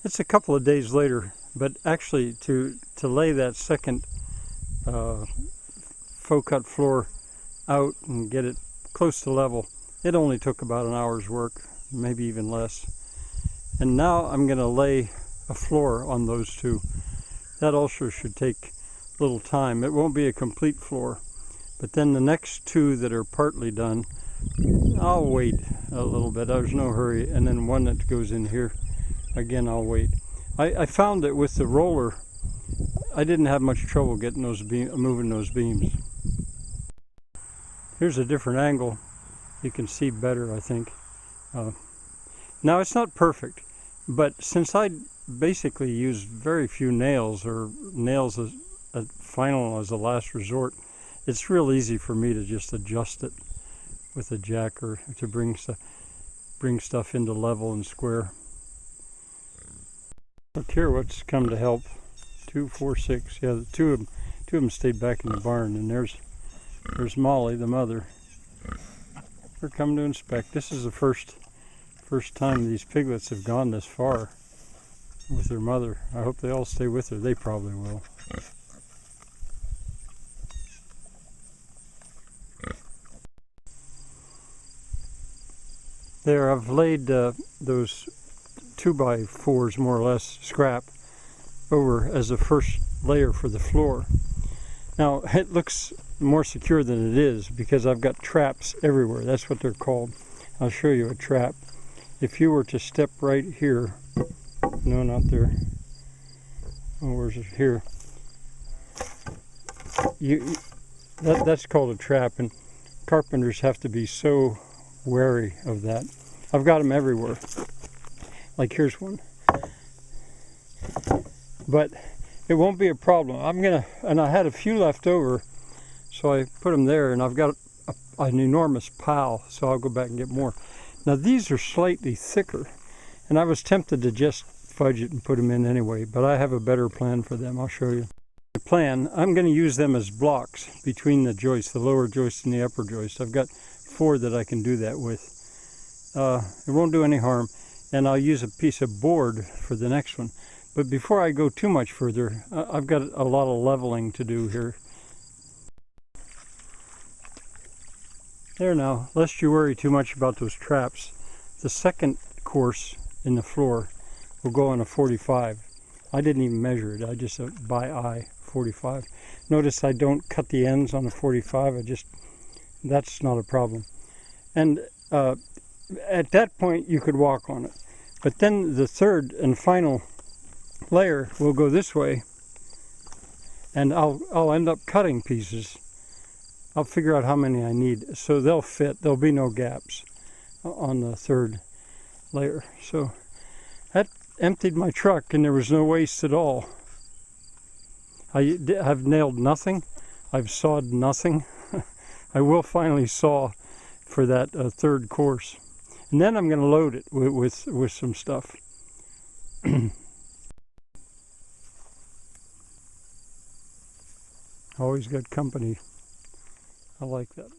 It's a couple of days later, but actually to lay that second faux cut floor out and get it close to level, it only took about an hour's work, maybe even less. And now I'm going to lay a floor on those two. That also should take a little time. It won't be a complete floor, but then the next two that are partly done, I'll wait a little bit. There's no hurry. And then one that goes in here, again, I'll wait. I found that with the roller, I didn't have much trouble getting those moving those beams. Here's a different angle. You can see better, I think. Now it's not perfect, but since I basically use very few nails, or nails as a final as a last resort, it's real easy for me to just adjust it with a jack or to bring stuff into level and square. Look here, what's come to help. 2, 4, 6. Yeah, two of them stayed back in the barn, and there's Molly, the mother. They're coming to inspect. This is the first time these piglets have gone this far with their mother. I hope they all stay with her. They probably will. There, I've laid those 2x4s, more or less, scrap, over as the first layer for the floor. Now, it looks more secure than it is because I've got traps everywhere. That's what they're called. I'll show you a trap. If you were to step right here, no, not there. Oh, where's it? Here. That's called a trap, and carpenters have to be so wary of that. I've got them everywhere. Like here's one. But it won't be a problem. And I had a few left over, so I put them there, and I've got an enormous pile, so I'll go back and get more. Now these are slightly thicker, and I was tempted to just fudge it and put them in anyway, but I have a better plan for them. I'll show you. The plan, I'm going to use them as blocks between the joists, the lower joist and the upper joist. I've got 4 that I can do that with. It won't do any harm, and I'll use a piece of board for the next one. But before I go too much further, I've got a lot of leveling to do here. There now, lest you worry too much about those traps, the second course in the floor will go on a 45. I didn't even measure it, I just by eye 45. Notice I don't cut the ends on a 45, that's not a problem. And at that point you could walk on it. But then the third and final layer will go this way, and I'll end up cutting pieces. I'll figure out how many I need, so they'll fit. There'll be no gaps on the third layer. So that emptied my truck, and there was no waste at all. I've nailed nothing. I've sawed nothing. I will finally saw for that third course, and then I'm going to load it with some stuff. Always got company. I like that.